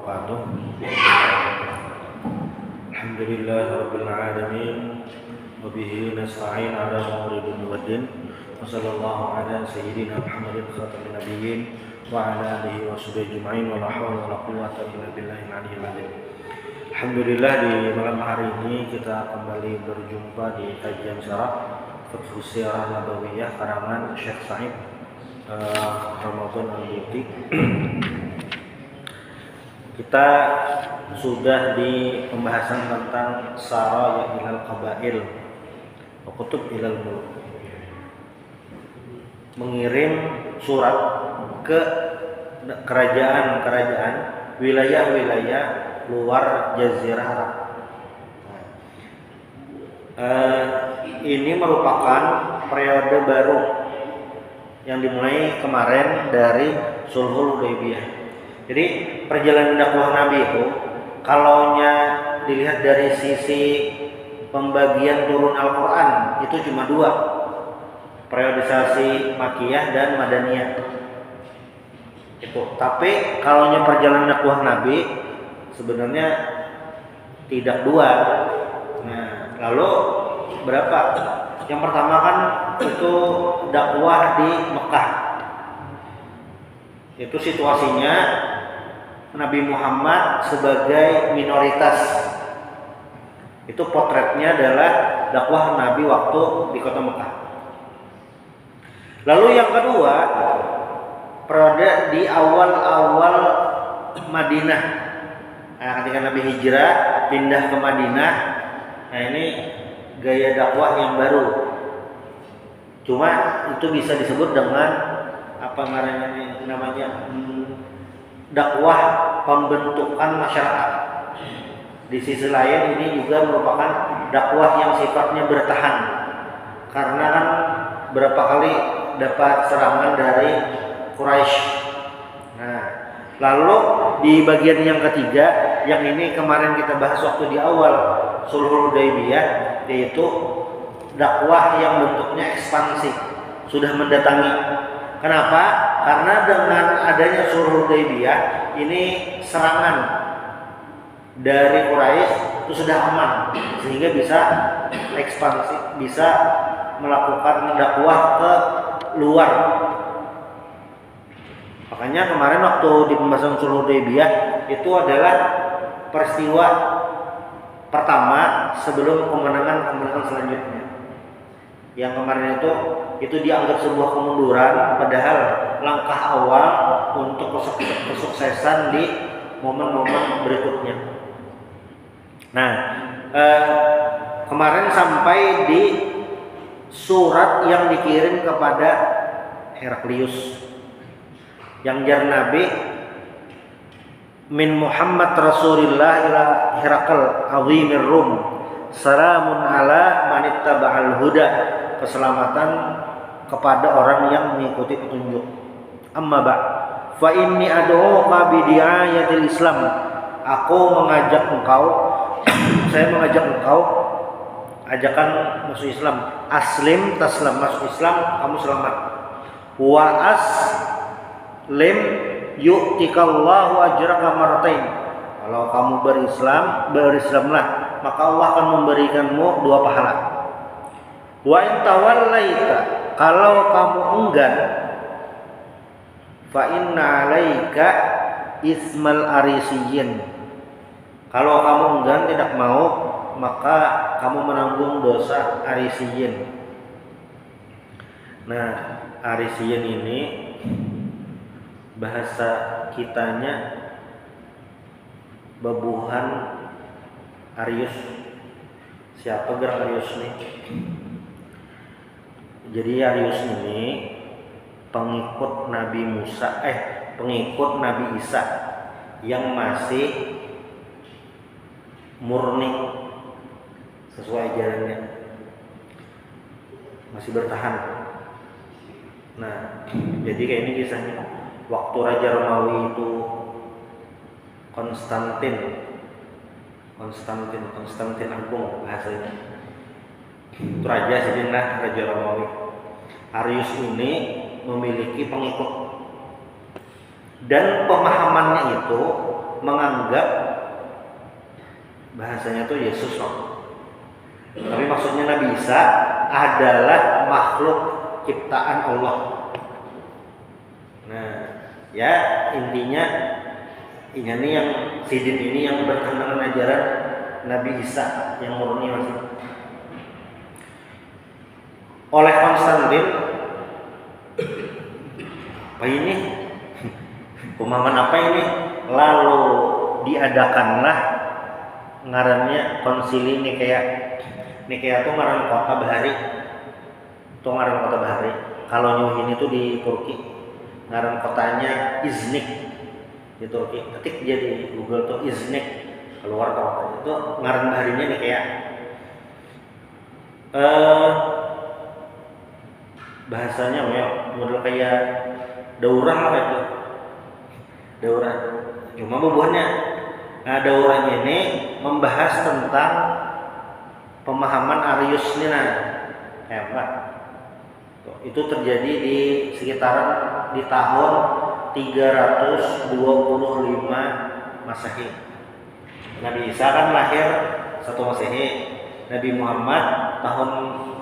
wabarakatuh. Alhamdulillahirabbil alamin wa bihi nasta'in 'ala umuri dunya waddin. Wa sallallahu ala sayyidina Muhammadin khatamin nabiyyin wa ala alihi wa sahbihi ajma'in wa la haula wa la quwwata illa billahil aliyyil azim. Alhamdulillah, di malam hari ini kita kembali berjumpa di kajian syarah Fiqh Sirah Nabawiyah karangan Syekh Sa'id Ramadan Al-Buti. Kita sudah di pembahasan tentang Saraya ilal Qabail wa Kutub ilal Muluk, mengirim surat ke kerajaan-kerajaan, wilayah-wilayah luar Jazirah Arab. Ini merupakan periode baru yang dimulai kemarin dari Sulhul Hudaybiyah. Jadi perjalanan dakwah Nabi itu, kalaunya dilihat dari sisi pembagian turun Al-Quran, itu cuma dua, periodisasi Makkiyah dan Madaniyah. Itu. Tapi kalaunya perjalanan dakwah Nabi sebenarnya tidak dua. Nah, lalu berapa? Yang pertama kan itu dakwah di Mekah. Itu situasinya Nabi Muhammad sebagai minoritas. Itu potretnya adalah dakwah Nabi waktu di kota Mekah. Lalu yang kedua, periode di awal-awal Madinah. Nah, ketika Nabi hijrah pindah ke Madinah, nah ini gaya dakwah yang baru. Cuma itu bisa disebut dengan apa namanya dakwah pembentukan masyarakat. Di sisi lain ini juga merupakan dakwah yang sifatnya bertahan, karena kan berapa kali dapat serangan dari Quraisy. Nah, lalu di bagian yang ketiga, yang ini kemarin kita bahas waktu di awal Sulhul Hudaybiyah, yaitu dakwah yang bentuknya ekspansi, sudah mendatangi. Kenapa? Karena dengan adanya Sulhul Hudaybiyah ini serangan dari Quraisy itu sudah aman, sehingga bisa ekspansi, bisa melakukan dakwah ke luar. Makanya kemarin waktu di pembahasan Sulhul Hudaybiyah itu adalah peristiwa pertama sebelum kemenangan selanjutnya. Yang kemarin itu dianggap sebuah kemunduran, padahal langkah awal untuk kesuksesan di momen-momen berikutnya. Nah, kemarin sampai di surat yang dikirim kepada Heraklius, yang jar Nabi, min Muhammad Rasulillah ila Herakl azimir Rum, salamun ala manittaba'al huda, keselamatan kepada orang yang mengikuti petunjuk. Amma ba' fa inni ad'uka bi di'ayatil Islam, aku mengajak engkau saya mengajak engkau, ajakan masuk Islam, aslim taslam, masuk Islam kamu selamat. Wa aslim yu'tikallahu ajraka marratain, kalau kamu berislamlah, maka Allah akan memberikanmu 2 pahala. Wa in tawallaita, kalau kamu enggan, fa inna 'alaika ismal arisiyin, kalau kamu enggan tidak mau, maka kamu menanggung dosa arisiyin. Nah, arisiyin ini bahasa kitanya babuhan Arius. Siapa gerak Arius nih? Jadi Arius ini pengikut Nabi Isa yang masih murni sesuai ajarannya, masih bertahan. Nah, jadi kayak ini kisahnya. Waktu Raja Romawi itu Konstantin Agung bahasanya, itu raja sejenak Raja Romawi. Arius ini memiliki pengikut, dan pemahamannya itu menganggap bahasanya tuh Yesus loh. Tapi maksudnya Nabi Isa adalah makhluk ciptaan Allah. Nah, ya intinya ini yang sidin ini yang bertentangan ajaran Nabi Isa yang murni masih. Oleh Konstantin, apa ini? Pemahaman apa ini? Lalu diadakanlah ngarannya konsili Nikea. Nikea itu ngaran kota Bahari. Itu ngaran kota Bahari. Kalau Nyuhin itu di Turki, ngaran kotanya Iznik di Turki. Ketik dia di Google tuh Iznik, keluar kota itu ngaran Baharinya Nikea. Bahasanya model kayak daurah lah itu. Daurah. Cuma bubuhannya. Nah, daurahnya ini membahas tentang pemahaman Arius ini itu terjadi di sekitaran di tahun 325 Masehi. Nabi Isa kan lahir 1 Masehi. Nabi Muhammad tahun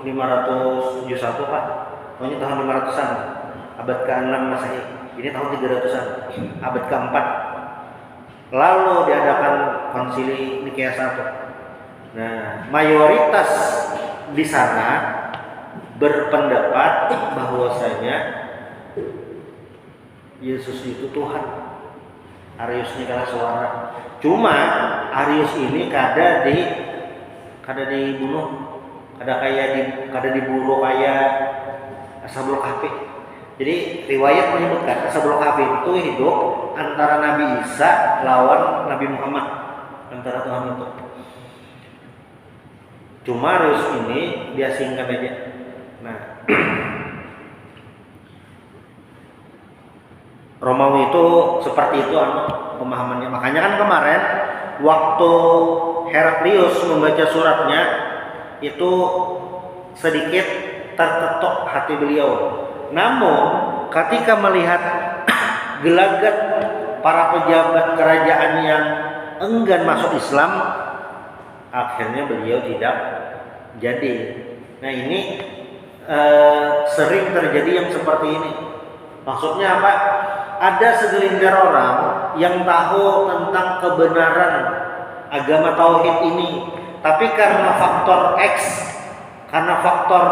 571 Pak. Pokoknya tahun 500-an. Abad ke-6 Masehi. Ini tahun 300-an. Abad ke-4. Lalu diadakan konsili Nikea I. Nah, mayoritas di sana berpendapat bahwasanya Yesus itu Tuhan. Arius ini kalah suara. Cuma Arius ini kada dibunuh, kada diburu kayak Ashabul Kahfi. Jadi riwayat menyebutkan Ashabul Kahfi itu hidup antara Nabi Isa lawan Nabi Muhammad, antara Tuhan itu. Cuma Arius ini dia singkat aja. Nah, Romawi itu seperti itu pemahamannya. Makanya kan kemarin waktu Heraklius membaca suratnya itu sedikit terketuk hati beliau. Namun ketika melihat gelagat para pejabat kerajaan yang enggan masuk Islam, akhirnya beliau tidak jadi. Nah ini sering terjadi yang seperti ini. Maksudnya apa? Ada segelintir orang yang tahu tentang kebenaran agama tauhid ini, tapi karena faktor X, karena faktor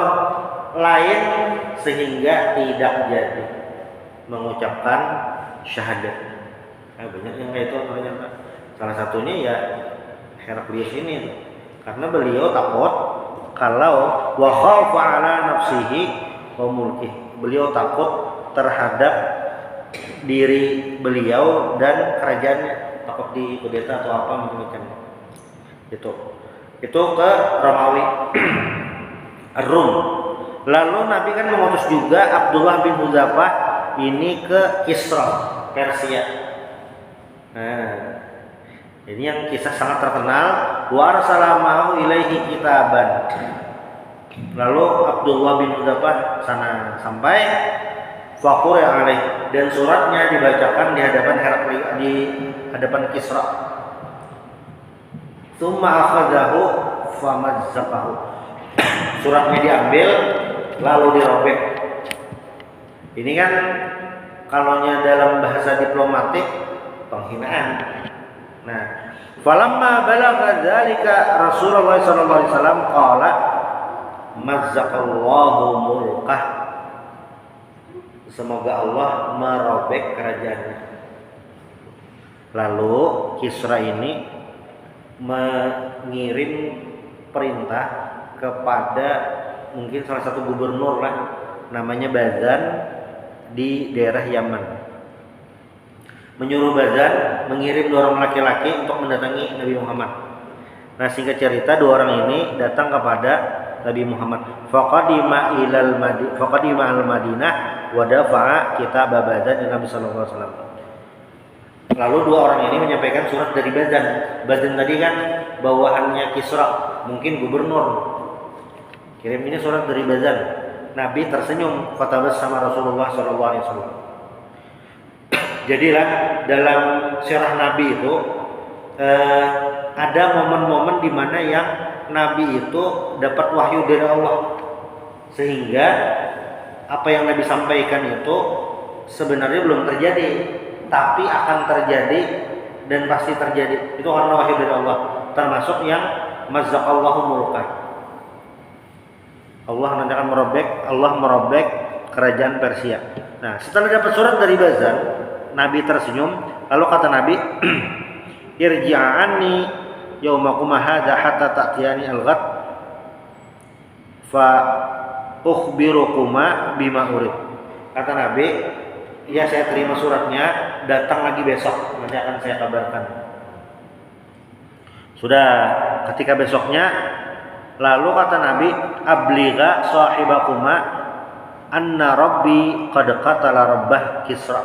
lain sehingga tidak jadi mengucapkan syahadat. Nah, banyak yang kayak itu ternyata. Salah satunya ya Heraklius ini, karena beliau takut kalau wa khafa ala nafsihi wa mulkihi. Beliau takut terhadap diri beliau dan kerajaannya, takut dikudeta atau apa macam-macam. Itu ke Romawi. Rum. Lalu Nabi kan mengutus juga Abdullah bin Hudzafah ini ke Kisra, Persia. Nah, ini yang kisah sangat terkenal. Wa arsalamahu ilaihi kitaban. Lalu Abdullah bin Hudzafah sana sampai faqur yang alaih, dan suratnya dibacakan di hadapan Heraklius, di hadapan Kisra. Tsumma akhadahu famazzaqahu. Suratnya diambil lalu dirobek. Ini kan kalaunya dalam bahasa diplomatik penghinaan. Nah, falamma balagha dzalika Rasulullah sallallahu alaihi wasallam qala mazzaqallahu mulkah. Semoga Allah merobek kerajaannya. Lalu Kisra ini mengirim perintah kepada mungkin salah satu gubernur lah, namanya Bazan di daerah Yaman. Menyuruh Bazan mengirim 2 orang laki-laki untuk mendatangi Nabi Muhammad. Nah, singkat cerita 2 orang ini datang kepada Nabi Muhammad. Faqadima al-Madinah wa dafa'a kitab Bazan ila Nabi sallallahu alaihi wasallam. Lalu 2 orang ini menyampaikan surat dari Bazan. Bazan tadi kan bawahannya Kisra, mungkin gubernur. Kirim ini surat dari Bazan. Nabi tersenyum, fatabas sama Rasulullah sallallahu alaihi wasallam. Jadilah dalam sirah Nabi itu ada momen-momen di mana yang Nabi itu dapat wahyu dari Allah, sehingga apa yang Nabi sampaikan itu sebenarnya belum terjadi, tapi akan terjadi dan pasti terjadi. Itu karena wahyu dari Allah, termasuk yang mazzaqallahu mulkan. Allah nanti akan merobek kerajaan Persia. Nah, setelah dapat surat dari Bazan, Nabi tersenyum, lalu kata Nabi, irji'anni yaumakum hadza hatta ta'tiyani al-ghad fa ukhbirukuma bima urid. Kata Nabi, ya saya terima suratnya, datang lagi besok, nanti akan saya kabarkan. Sudah, ketika besoknya, lalu kata Nabi, abligha sahibakuma anna rabbi qad qatala rabbah Kisra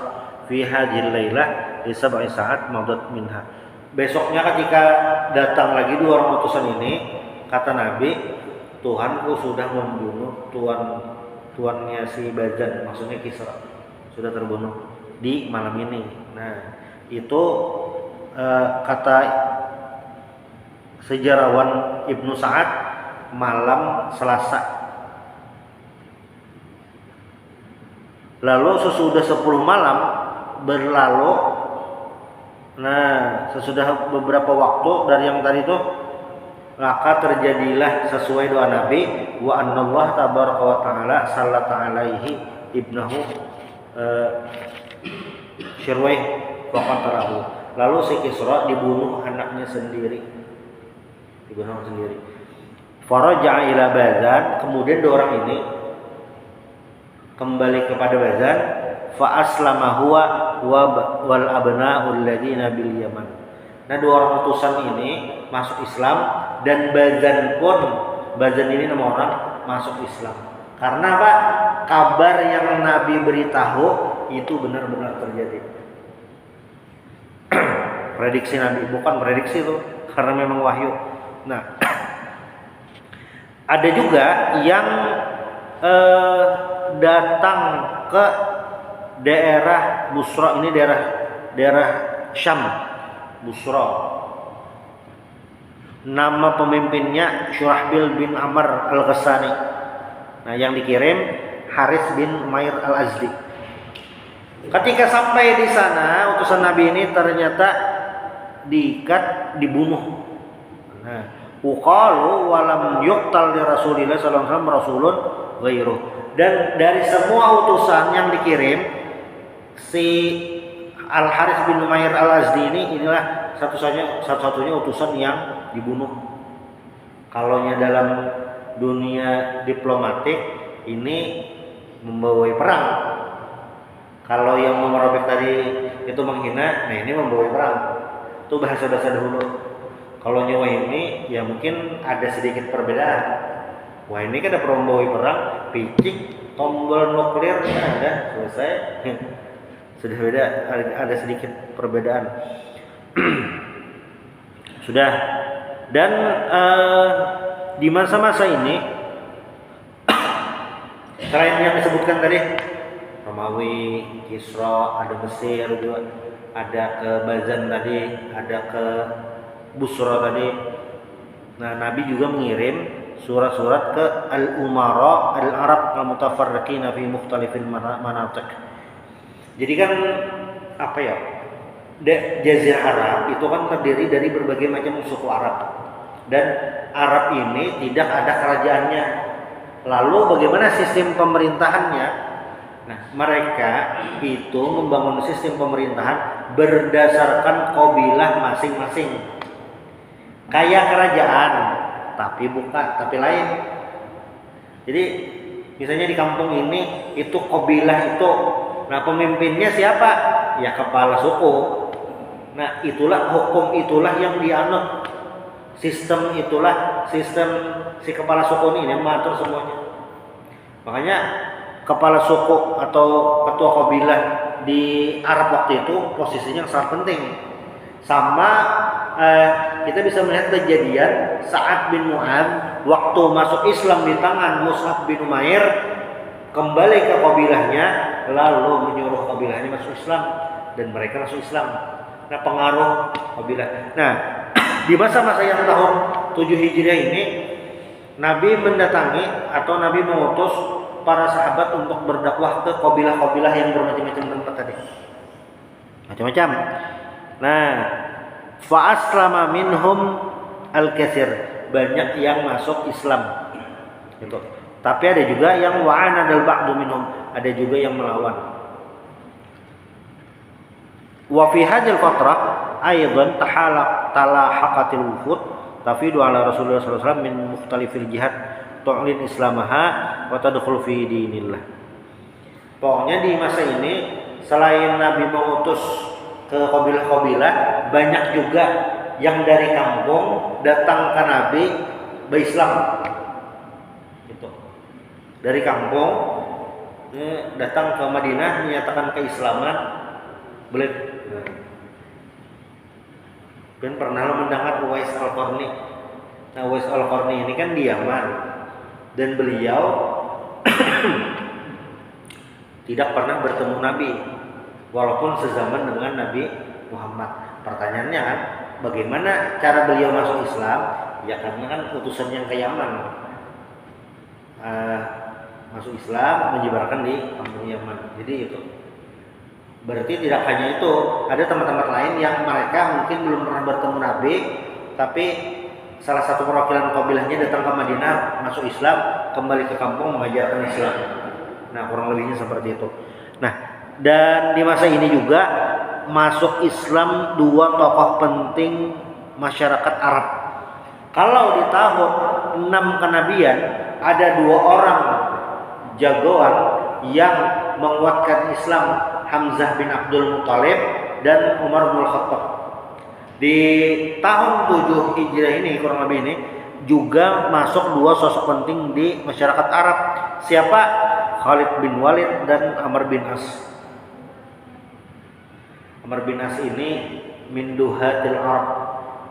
fi hadhil lailah li sab'i sa'at madat minha. Besoknya ketika datang lagi dua orang utusan ini, kata Nabi, Tuhanku sudah membunuh tuannya si Bazan, maksudnya Kisra, sudah terbunuh di malam ini. Nah, itu kata sejarawan Ibnu Sa'ad, malam Selasa. Lalu sesudah 10 malam berlalu, nah sesudah beberapa waktu dari yang tadi itu, maka terjadilah sesuai doa Nabi, wa annallahu tabaraka wa ta'ala sallata alaihi ibnahu Syirwaih faqatarahu. Lalu si Kisra dibunuh anaknya sendiri. Faraja'a ila Bazan, kemudian dua orang ini kembali kepada Bazan, fa aslama huwa wal abna'ul ladzina bil Yaman. Nah, dua orang utusan ini masuk Islam, dan Bazan ini nama orang masuk Islam. Karena apa? Kabar yang Nabi beritahu itu benar-benar terjadi. Prediksi Nabi, bukan prediksi itu, karena memang wahyu. Nah, ada juga yang datang ke daerah Busra, ini daerah Syam, Busra. Nama pemimpinnya Syurahbil bin Amr al-Ghassani. Nah, yang dikirim Haris bin Umair al-Azdi. Ketika sampai di sana, utusan Nabi ini ternyata diikat, dibunuh. Nah, uqalu walam yuqtal li Rasulillah sallallahu alaihi wasallam rasulun ghairu. Dan dari semua utusan yang dikirim, si Al-Haris bin Umair al-Azdi inilah satu-satunya utusan yang dibunuh. Kalaunya dalam dunia diplomatik ini membawai perang. Kalau yang merobek tadi itu menghina, nah ini membawai perang. Itu bahasa-bahasa dahulu. Kalau nyawa ini ya mungkin ada sedikit perbedaan. Wah, ini kan ada membawai perang, picik, tombol nuklir, ada selesai. Sudah beda, ada sedikit perbedaan. Sudah. Dan di masa-masa ini selain yang disebutkan tadi, Romawi, Kisra, ada Mesir juga, ada ke Bazan tadi, ada ke Busra tadi. Nah, Nabi juga mengirim surat-surat ke al-umara al-arab al-mutafarriqina fi mukhtalifil manatiq. Jadi kan apa ya? Jazirah Arab itu kan terdiri dari berbagai macam suku Arab, dan Arab ini tidak ada kerajaannya. Lalu bagaimana sistem pemerintahannya? Nah, mereka itu membangun sistem pemerintahan berdasarkan kabilah masing-masing. Kayak kerajaan, tapi lain. Jadi misalnya di kampung ini itu kabilah itu, nah pemimpinnya siapa? Ya kepala suku. Nah, itulah hukum, itulah yang dianut. Sistem itulah sistem si kepala suku ini yang mengatur semuanya. Makanya kepala suku atau ketua kabilah di Arab waktu itu posisinya sangat penting. Sama kita bisa melihat kejadian Sa'ad bin Mu'adz waktu masuk Islam di tangan Mus'ab bin Umair, kembali ke kabilahnya lalu menyuruh kabilahnya masuk Islam. dan mereka masuk Islam. Nah, pengaruh kabilah. Nah, di masa-masa yang tahun 7 Hijriah ini Nabi mendatangi atau Nabi mengutus para sahabat untuk berdakwah ke kabilah-kabilah yang bermacam-macam tempat tadi. Macam-macam. Nah, fa aslama minhum al-katsir. Banyak yang masuk Islam. Gitu. Tapi ada juga yang wa'ana dal ba'du minhum, ada juga yang melawan. Wa fi hadhil fatrah aidan talahaqatil wufud tafidu ala Rasulullah sallallahu alaihi wasallam min mukhtalifil jihad tu'lin islamaha wa tadkhul fi dinillah. Pokoknya di masa ini selain Nabi mengutus ke kabilah-kabilah, banyak juga yang dari kampung datang ke Nabi berislam. Gitu. Dari kampung datang ke Madinah menyatakan keislaman. Boleh. Dan pernah lo mendengar Uwais Al-Qarni. Nah, Uwais Al-Qarni ini kan di Yaman, dan beliau tidak pernah bertemu Nabi walaupun sezaman dengan Nabi Muhammad. Pertanyaannya kan, bagaimana cara beliau masuk Islam? Ya karena kan utusan yang ke Yaman, masuk Islam, menyebarkan di kampung Yaman. Jadi itu berarti tidak hanya itu, ada teman-teman lain yang mereka mungkin belum pernah bertemu Nabi, tapi salah satu perwakilan kabilahnya datang ke Madinah, masuk Islam, kembali ke kampung mengajarkan Islam. Nah, kurang lebihnya seperti itu. Nah, dan di masa ini juga masuk Islam dua tokoh penting masyarakat Arab. Kalau di tahun 6 kenabian ada 2 orang jagoan yang menguatkan Islam, Hamzah bin Abdul Muthalib dan Umar bin Khattab. Di tahun 7 Hijriah ini kurang lebih ini juga masuk 2 sosok penting di masyarakat Arab. Siapa? Khalid bin Walid dan Amr bin As. Amr bin As ini min duhatil Arab.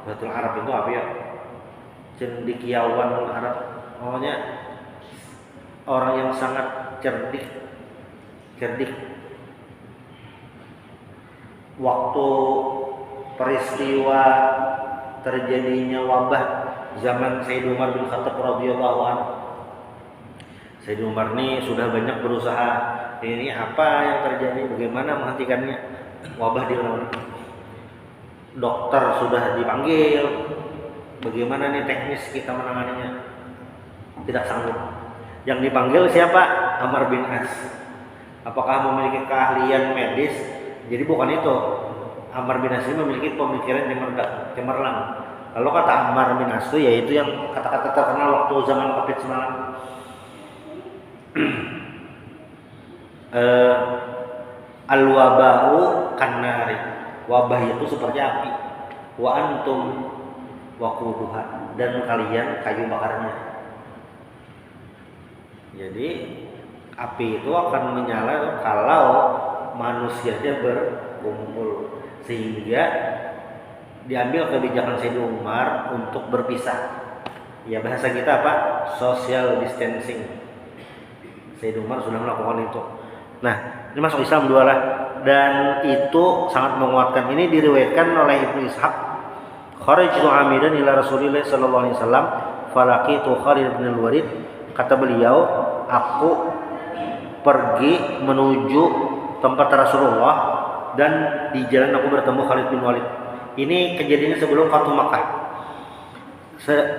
Duhatil Arab itu apa ya? Cendekiawan Arab. Pokoknya orang yang sangat cerdik. Waktu peristiwa terjadinya wabah zaman Sayyid Umar bin Khattab radhiyallahu anhu, Sayyid Umar ini sudah banyak berusaha, ini apa yang terjadi, bagaimana menghentikannya, wabah di mana, dokter sudah dipanggil, bagaimana nih teknis kita menanganinya, tidak sanggup. Yang dipanggil siapa? Amr bin As. Apakah memiliki keahlian medis? Jadi bukan itu. Amr bin As ini memiliki pemikiran cemerlang. Kalau kata Amr bin As itu yaitu yang kata-kata terkenal waktu zaman Covid semalam. Al-waba'u kannari. Wabah itu seperti api. Wa antum waquduha, dan kalian kayu bakarnya. Jadi api itu akan menyala kalau manusianya berkumpul, sehingga diambil kebijakan Sayyid Umar untuk berpisah. Ya bahasa kita apa? Social distancing. Sayyid Umar sudah melakukan itu. Nah, ini masuk Islam 2 lah, dan itu sangat menguatkan. Ini diriwayatkan oleh Ibnu Ishaq. Kharajtu amidan ila Rasulillah sallallahu alaihi wasallam falaqitu Khalid bin Walid. Kata beliau, aku pergi menuju tempat Rasulullah dan di jalan aku bertemu Khalid bin Walid. Ini kejadiannya sebelum Fathu Makkah.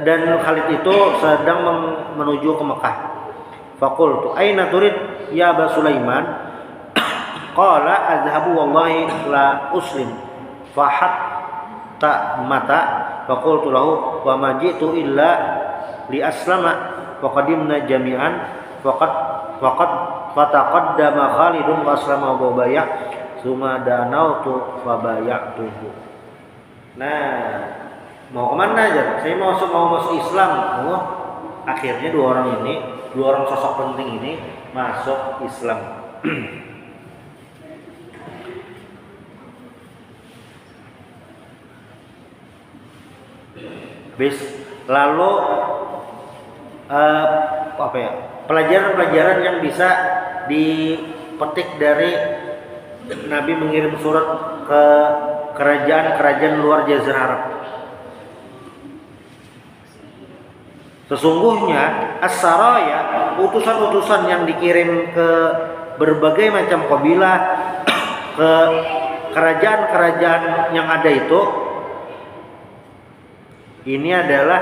Dan Khalid itu sedang menuju ke Makkah. Faqultu aina turid ya Aba Sulaiman? Qala azhabu wallahi la uslim. Fahatta mata faqultu lahu wa ma jitu illa li aslama wa qadimna jami'an faqad fataqaddama Khalidun wa aslama wa bay'a summa danautu fa bay'tuhu. Nah, mau kemana aja? Saya mau masuk Islam. Oh, akhirnya 2 orang ini, 2 orang sosok penting ini masuk Islam. Lalu pelajaran-pelajaran yang bisa dipetik dari Nabi mengirim surat ke kerajaan-kerajaan luar Jazirah Arab. Sesungguhnya as-saraya, utusan-utusan yang dikirim ke berbagai macam kabilah, ke kerajaan-kerajaan yang ada itu, ini adalah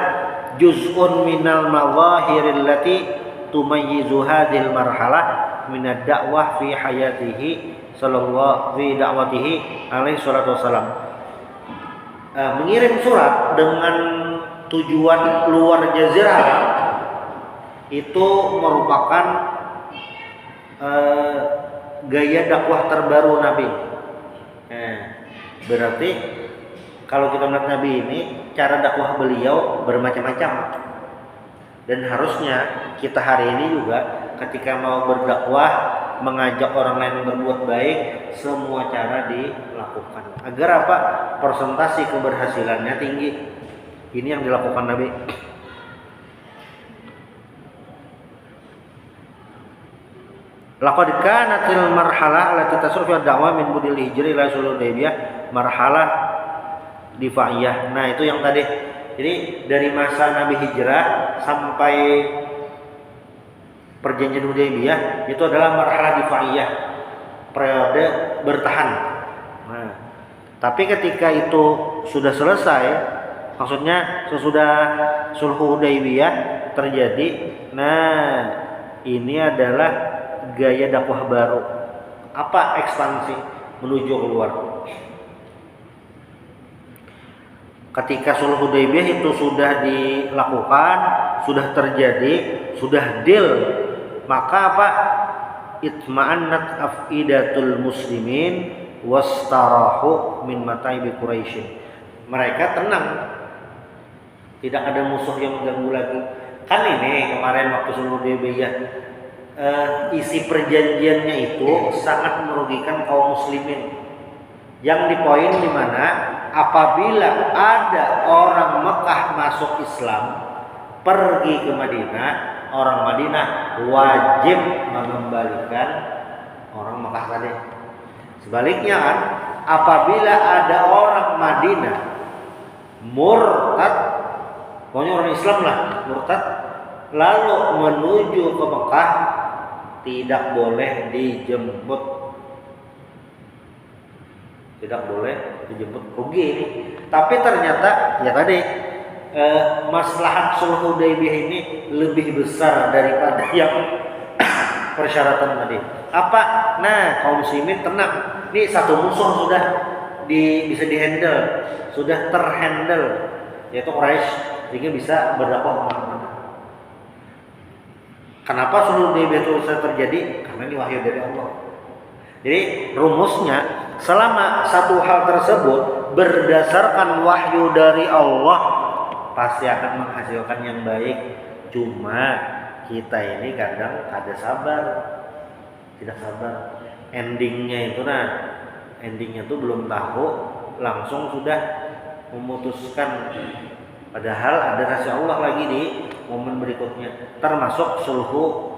juz'un minal mawahiril lati tumayyizu hadhil marhalah minad da'wah fi hayatihi sallallahu fi da'watihi alaihi salatu wassalam. Mengirim surat dengan tujuan luar Jazirah Arab itu merupakan gaya dakwah terbaru Nabi. Berarti kalau kita melihat Nabi ini, cara dakwah beliau bermacam-macam. Dan harusnya kita hari ini juga ketika mau berdakwah, mengajak orang lain berbuat baik, semua cara dilakukan. Agar apa? Persentase keberhasilannya tinggi. Ini yang dilakukan Nabi. Laqad kanatil marhalah allati tasrufu ad-da'wah min budil hijri ila sulhul Hudaybiyah marhalah difaiyah. Nah, itu yang tadi. Jadi dari masa Nabi hijrah sampai perjanjian Hudaybiyah itu adalah marhalah difaiyah, periode bertahan. Nah, tapi ketika itu sudah selesai, maksudnya sesudah sulh Hudaybiyah terjadi, nah ini adalah gaya dakwah baru. Apa? Ekspansi menuju keluar. Ketika sulh Hudaybiyah itu sudah dilakukan, sudah terjadi, sudah deal, maka apa? Itma'annat afidatul muslimin wastarahu min mataibi Quraisy. Mereka tenang. Tidak ada musuh yang mengganggu lagi. Kan ini kemarin waktu sulh Hudaybiyah, isi perjanjiannya itu sangat merugikan kaum muslimin. Yang di poin di mana apabila ada orang Mekah masuk Islam, pergi ke Madinah, orang Madinah wajib mengembalikan orang Mekah tadi. Sebaliknya kan, apabila ada orang Madinah murtad, pokoknya orang Islam lah murtad, lalu menuju ke Mekah, tidak boleh dijemput. Tidak boleh dijemput, rugi ini. Tapi ternyata ya tadi maslahat sulh Hudaybiyah ini lebih besar daripada yang persyaratan tadi. Apa? Nah, kaum muslimin tenang. Ini satu musuh sudah bisa dihandle, sudah terhandle, yaitu Quraisy, sehingga bisa berdakwah kemana-mana. Kenapa sulh Hudaybiyah itu bisa terjadi? Karena ini wahyu dari Allah. Jadi rumusnya, selama satu hal tersebut berdasarkan wahyu dari Allah, pasti akan menghasilkan yang baik. Cuma kita ini kadang ada sabar, tidak sabar. Endingnya tuh belum tahu, langsung sudah memutuskan. Padahal ada rahasia Allah lagi di momen berikutnya, termasuk sulh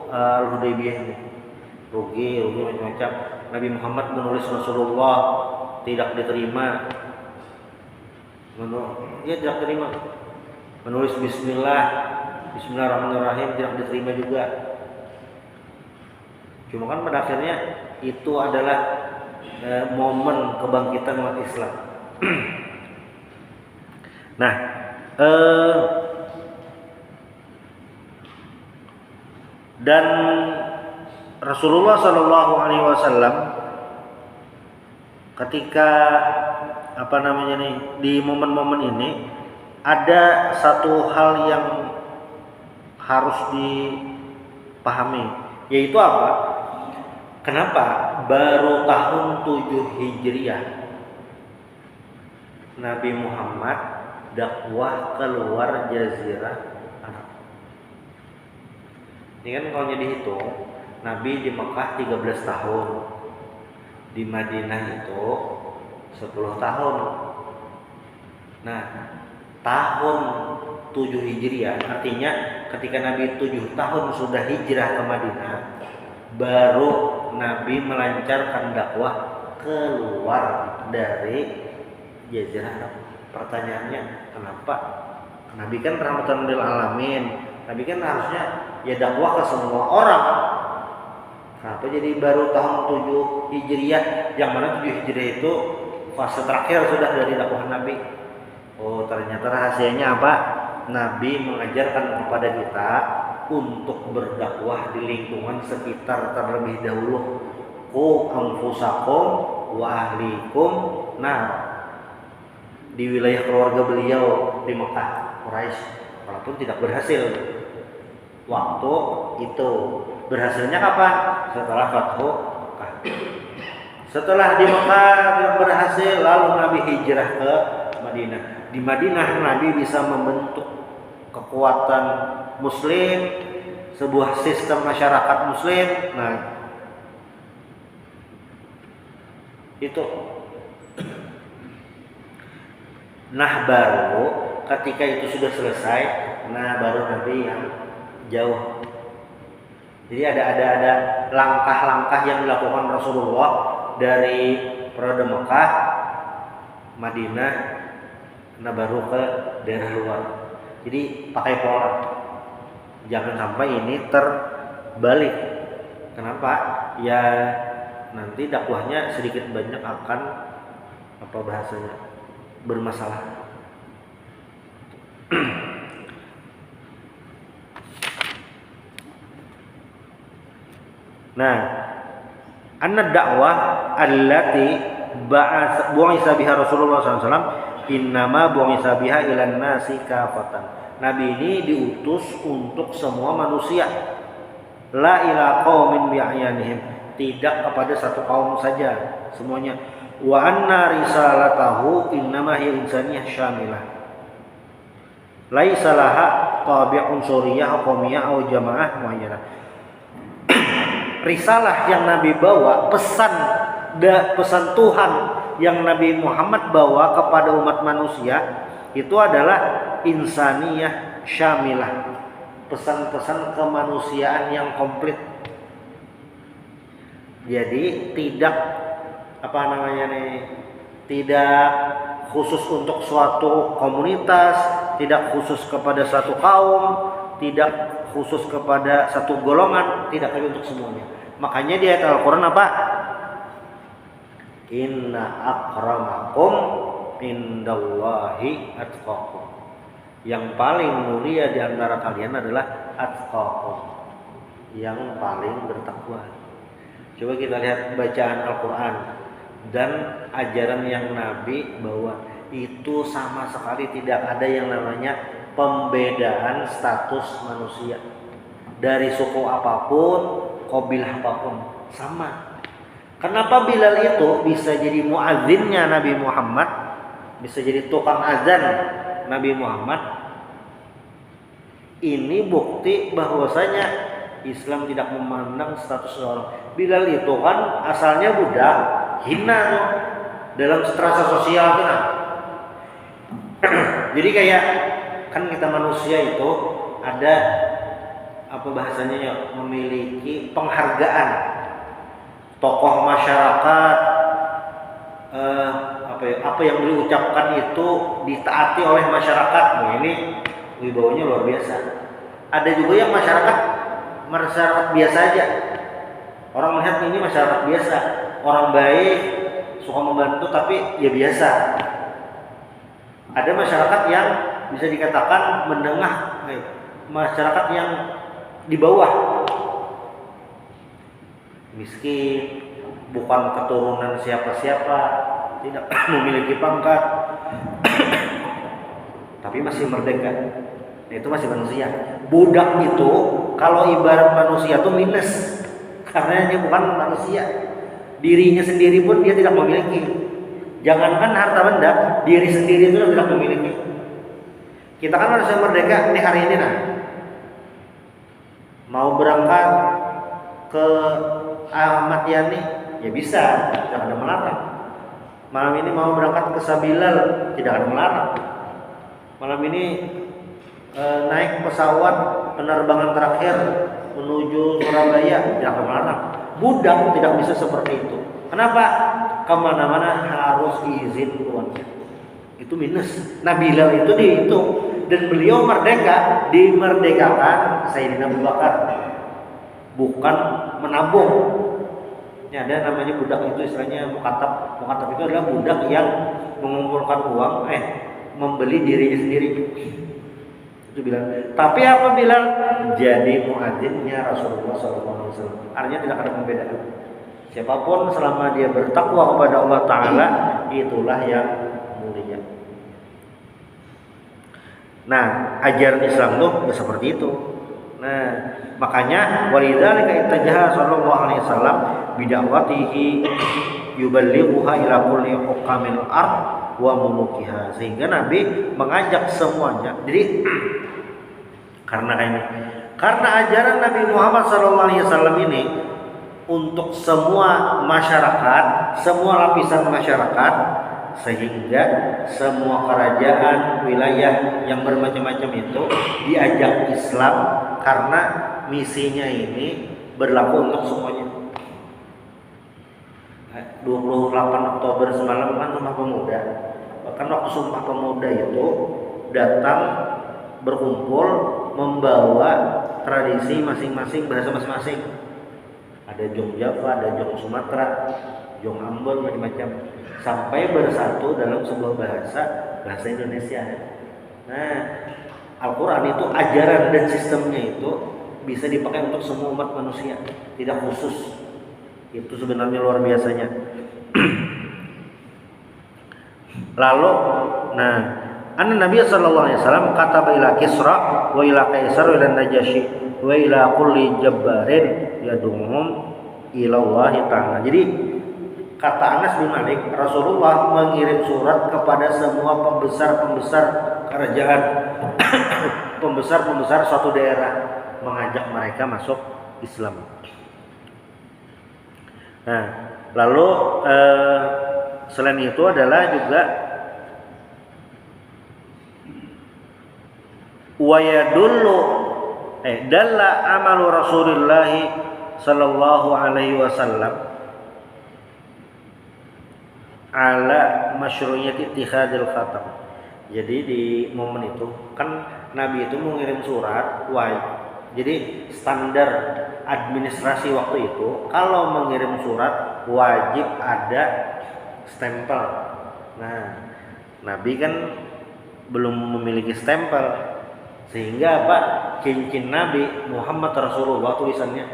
Hudaybiyah ini. Rugi macam-macam. Nabi Muhammad menulis Rasulullah tidak diterima. Tidak diterima. Menulis Bismillahirrahmanirrahim tidak diterima juga. Cuma kan pada akhirnya itu adalah momen kebangkitan umat Islam. Nah, dan Rasulullah Shallallahu Alaihi Wasallam ketika di momen-momen ini ada satu hal yang harus dipahami, yaitu apa? Kenapa baru tahun 7 Hijriah Nabi Muhammad dakwah keluar Jazirah Arab? Ini kan kalau dihitung, Nabi di Mekah 13 tahun, di Madinah itu 10 tahun. Nah, tahun 7 Hijriah artinya ketika Nabi 7 tahun sudah hijrah ke Madinah, baru Nabi melancarkan dakwah ke keluar dari Jazirah Arab. Pertanyaannya, kenapa? Nabi kan rahmatan lil alamin. Nabi kan harusnya ya dakwah ke semua orang. Kenapa jadi baru tahun 7 Hijriah, yang mana 7 Hijriah itu fase terakhir sudah dari dakwah Nabi? Oh, ternyata rahasianya apa? Nabi mengajarkan kepada kita untuk berdakwah di lingkungan sekitar terlebih dahulu. Qu anfusakum wa ahlikum di wilayah keluarga beliau di Mekah, Quraisy, walaupun tidak berhasil waktu itu. Berhasilnya kapan? Setelah Fathu Mekah. Setelah di Mekah tidak berhasil, lalu Nabi hijrah ke Madinah. Di Madinah Nabi bisa membentuk kekuatan Muslim, sebuah sistem masyarakat Muslim. Nah, itu. Nah, baru ketika itu sudah selesai, nah baru Nabi yang jauh. Jadi ada langkah-langkah yang dilakukan Rasulullah dari periode Mekah, Madinah, nah baru ke daerah luar. Jadi pakai pola. Jangan sampai ini terbalik. Kenapa? Ya nanti dakwahnya sedikit banyak akan apa bahasanya bermasalah. Nah, anna dakwah allati bu'isa biha Rasulullah SAW innama bu'isa biha ilan nasi kafatan. Nabi ini diutus untuk semua manusia. La ila qaumin bi'ayanihim, tidak kepada satu kaum saja, semuanya. Wa anna risalatahu innama hiya insaniyah syamilah. Laisa laha tabi'un suriyah qaumiyah atau jamaah muayyanah. Risalah yang Nabi bawa, pesan Tuhan yang Nabi Muhammad bawa kepada umat manusia itu adalah insaniyah syamilah, pesan-pesan kemanusiaan yang komplit. Jadi tidak tidak khusus untuk suatu komunitas, tidak khusus kepada satu kaum, tidak khusus kepada satu golongan, tidak, tapi untuk semuanya. Makanya di ayat Al-Quran apa? Inna akramakum indallahi atqakum. Yang paling mulia di antara kalian adalah atqakum, yang paling bertakwa. Coba kita lihat bacaan Al-Quran dan ajaran yang Nabi bawa, itu sama sekali tidak ada yang namanya pembedaan status manusia. Dari suku apapun, qabilah apapun, sama. Kenapa Bilal itu bisa jadi muazzinnya Nabi Muhammad, bisa jadi tukang azan Nabi Muhammad? Ini bukti bahwasanya Islam tidak memandang status seseorang. Bilal itu kan asalnya budak, hina tuh dalam strata sosial kan. Jadi kayak kan kita manusia itu ada apa bahasanya ya, memiliki penghargaan. Tokoh masyarakat apa yang diucapkan itu ditaati oleh masyarakat. Nah, ini wibawanya luar biasa. Ada juga yang masyarakat biasa aja. Orang melihat ini masyarakat biasa, orang baik, suka membantu, tapi ya biasa. Ada masyarakat yang bisa dikatakan menengah, masyarakat yang di bawah, miskin, bukan keturunan siapa-siapa, tidak memiliki pangkat, tapi masih merdeka. Itu masih manusia. Budak itu kalau ibarat manusia itu minus, karena dia bukan manusia. Dirinya sendiri pun dia tidak memiliki. Jangankan harta benda, diri sendiri itu tidak memiliki. Kita kan manusia merdeka nih hari ini, nah mau berangkat ke Ahmad Yani ya bisa, tidak ada melarang. Malam ini mau berangkat ke Sabilal, tidak ada melarang. Malam ini naik pesawat penerbangan terakhir menuju Surabaya, tidak ada melarang. Budak tidak bisa seperti itu. Kenapa? kemana-mana harus izin tuannya. Itu minus. Nabi Bilal itu dihitung dan beliau merdeka, dimerdekakan Sayyidina Abu Bakar, bukan menabung. Ya, ada namanya budak itu istilahnya mukatab. Mukatab itu adalah budak yang mengumpulkan uang, membeli dirinya sendiri. Itu Bilal. Tapi apabila jadi muadzinnya Rasulullah SAW, artinya tidak ada perbedaan. Siapapun selama dia bertakwa kepada Allah Ta'ala, itulah yang mulia. Nah, ajaran Islam tuh seperti itu. Nah, makanya walidzalika ittajaha sallallahu alaihi wasallam bid'awatihi yuballighuha ila kulli hukamil ard wa mulukiha, sehingga Nabi mengajak semuanya. Jadi karena ajaran Nabi Muhammad sallallahu alaihi wasallam ini untuk semua masyarakat, semua lapisan masyarakat, sehingga semua kerajaan, wilayah yang bermacam-macam itu diajak Islam, karena misinya ini berlaku untuk semuanya. 28 Oktober semalam kan Sumpah Pemuda. Bahkan waktu Sumpah Pemuda itu datang berkumpul membawa tradisi masing-masing, bahasa masing-masing. Ada Jong Java, ada Jong Sumatera, Jong Ambon, macam-macam, sampai bersatu dalam sebuah bahasa Indonesia. Nah, Al-Quran itu ajaran dan sistemnya itu bisa dipakai untuk semua umat manusia, tidak khusus. Itu sebenarnya luar biasanya. Lalu, anna Nabi sallallahu alaihi wasallam kataba ila Kisra wa ila Kaisar wa ila Najasyi wa ila kulli jabbarin yad'uhum ila Allah Ta'ala. Jadi kata Anas bin Malik, Rasulullah mengirim surat kepada semua pembesar-pembesar kerajaan, pembesar-pembesar suatu daerah, mengajak mereka masuk Islam. Nah, lalu selain itu adalah juga wa yadullu dalla amalu Rasulullah sallallahu alaihi wasallam ala masyru'iyyati ittikhadil khatam. Jadi di momen itu kan Nabi itu mengirim surat Jadi standar administrasi waktu itu kalau mengirim surat wajib ada stempel. Nah, Nabi kan belum memiliki stempel, sehingga cincin Nabi Muhammad Rasulullah tulisannya.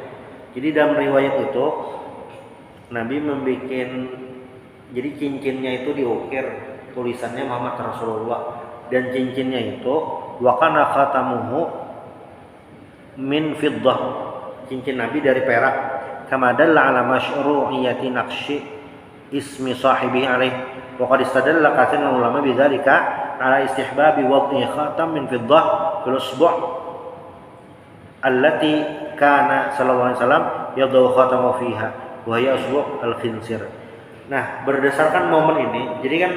Jadi dalam riwayat itu Nabi jadi cincinnya itu diukir tulisannya Muhammad Rasulullah, dan cincinnya itu wa kana khatamuhu min fiddah, cincin Nabi dari perak, kama dalla ala masyru'iyyati naqshi ismi sahibihi alaih, wa qad istadalla katsirun ulama bidzalika ala istihbabi wad'i khatam min fiddah fil usbu' allati kana sallallahu alaihi wasallam yadau khatamu fiha wa hiya usbu' al-khinsir. Nah, berdasarkan momen ini, jadi kan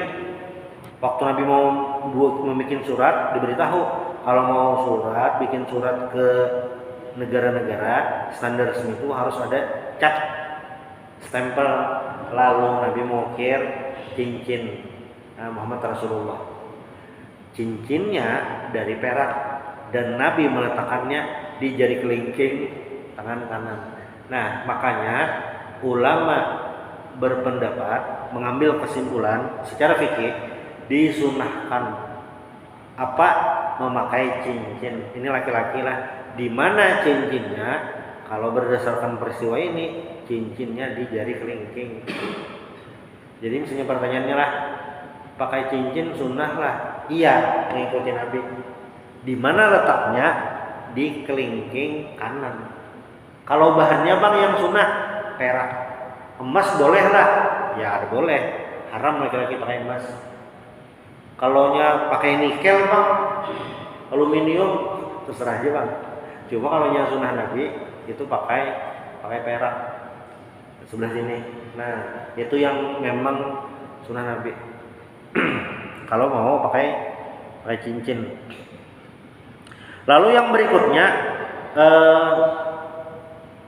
waktu Nabi mau membuat surat, diberitahu kalau mau bikin surat ke negara-negara, standar resmi itu harus ada cap, stempel. Lalu Nabi mengukir cincin Muhammad Rasulullah. Cincinnya dari perak, dan Nabi meletakkannya di jari kelingking tangan kanan. Nah, makanya ulama berpendapat, mengambil kesimpulan secara fikih, disunahkan memakai cincin. Ini laki-laki lah. Di mana cincinnya? Kalau berdasarkan peristiwa ini, cincinnya di jari kelingking. Jadi misalnya pertanyaannya lah, pakai cincin sunnah lah? Iya, mengikuti Nabi. Di mana letaknya? Di kelingking kanan. Kalau bahannya yang sunnah perak, emas boleh lah? Ya boleh. Haram laki-laki pakai emas. Kalaunya pakai nikel aluminium, terserah aja Cuma kalau yang sunnah Nabi itu pakai perak sebelah sini. Nah, itu yang memang sunnah Nabi. Kalau mau pakai cincin. Lalu yang berikutnya,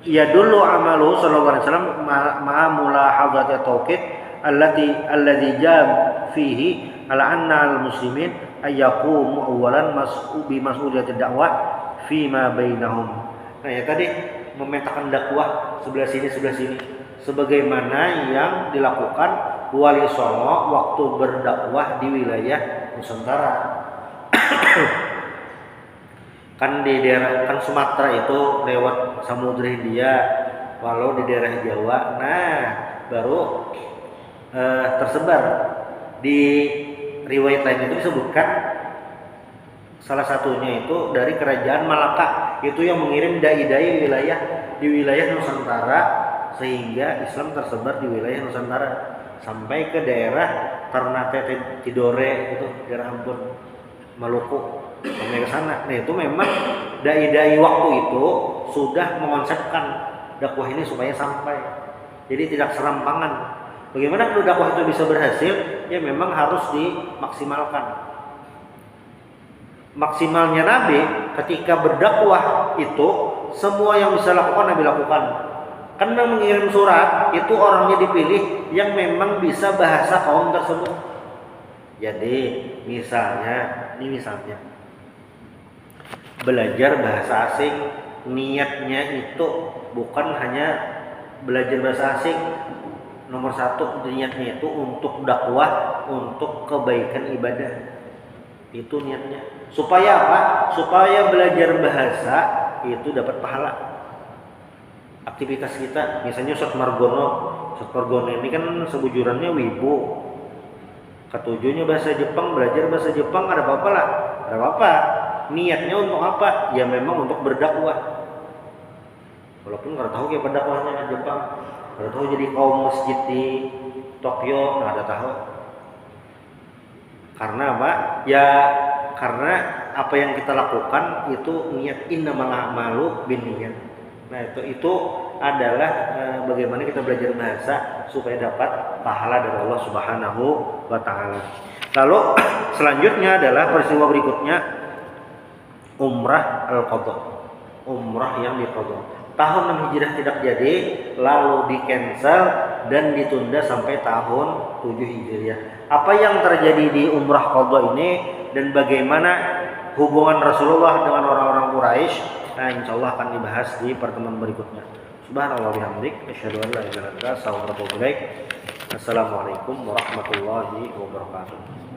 ya dulu amalu sallallahu alaihi wasallam ma'amula hadrat tauqid alladzi jam fihi ala anna al-muslimin ayyaqumu awwalan bi mas'uliyatid dakwah fi ma bainahum. Nah, ya tadi memetakan dakwah sebelah sini sebagaimana yang dilakukan Wali Songo waktu berdakwah di wilayah Nusantara. Kan di daerah kan Sumatera itu lewat Samudra Hindia, walau di daerah Jawa, nah baru tersebar. Di riwayat lain itu disebutkan salah satunya itu dari kerajaan Malaka, itu yang mengirim dai-dai di wilayah Nusantara, sehingga Islam tersebar di wilayah Nusantara sampai ke daerah Ternate Tidore, itu daerah Ambon, Maluku, sampai ke sana. Nah, itu memang dai-dai waktu itu sudah mengonsepkan dakwah ini supaya sampai. Jadi tidak serampangan. Bagaimana kalau dakwah itu bisa berhasil? Ya memang harus dimaksimalkan. Maksimalnya Nabi ketika berdakwah itu semua yang bisa lakukan Nabi lakukan. Karena mengirim surat itu orangnya dipilih yang memang bisa bahasa kaum tersebut. Jadi misalnya belajar bahasa asing, niatnya itu bukan hanya belajar bahasa asing. Nomor satu, niatnya itu untuk dakwah, untuk kebaikan ibadah. Itu niatnya. Supaya apa? Supaya belajar bahasa itu dapat pahala. Aktivitas kita, misalnya Ustaz Margono ini kan sebujurannya wibu. Ketujuhnya bahasa Jepang, belajar bahasa Jepang, ada apa-apa lah. Ada apa-apa. Niatnya untuk apa? Ya memang untuk berdakwah. Walaupun nggak tahu kayak berdakwahnya di Jepang. Nggak tahu jadi kaum masjid di Tokyo, nggak ada tahu. Karena apa? Ya karena apa yang kita lakukan itu niat, innamal a'malu binniyat. Nah, itu adalah bagaimana kita belajar bahasa supaya dapat pahala dari Allah Subhanahu wa taala. Lalu selanjutnya adalah peristiwa berikutnya, umrah al-qadha. Umrah yang diqadha. Tahun 6 Hijriah tidak jadi, lalu di-cancel dan ditunda sampai tahun 7 Hijriah. Apa yang terjadi di umrah qadha ini dan bagaimana hubungan Rasulullah dengan orang-orang Quraisy? Nah, insyaallah akan dibahas di pertemuan berikutnya. Subhanallah bihamdik, asyhadu an la ilaha illa anta, astaghfiruka wa atubu ilaik. Assalamualaikum warahmatullahi wabarakatuh.